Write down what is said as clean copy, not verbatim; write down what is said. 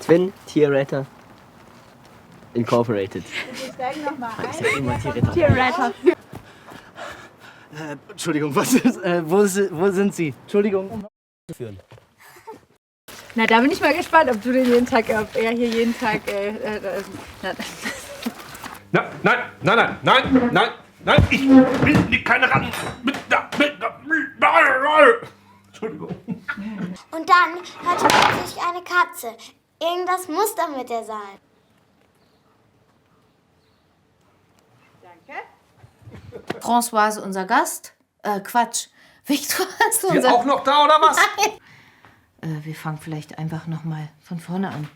Sven Tierretter Incorporated. Wir steigen nochmal ein. Ich sag immer Tierretter. Tierretter. Entschuldigung, wo sind Sie? Entschuldigung. Na, da bin ich mal gespannt, ob er hier jeden Tag. Nein, ich will keine Ratten. Entschuldigung. Und dann hörte plötzlich eine Katze. Irgendwas muss da mit der sein. Danke. Françoise, unser Gast. Quatsch. Victor ist Ihr unser... auch noch da, oder was? Wir fangen vielleicht einfach noch mal von vorne an.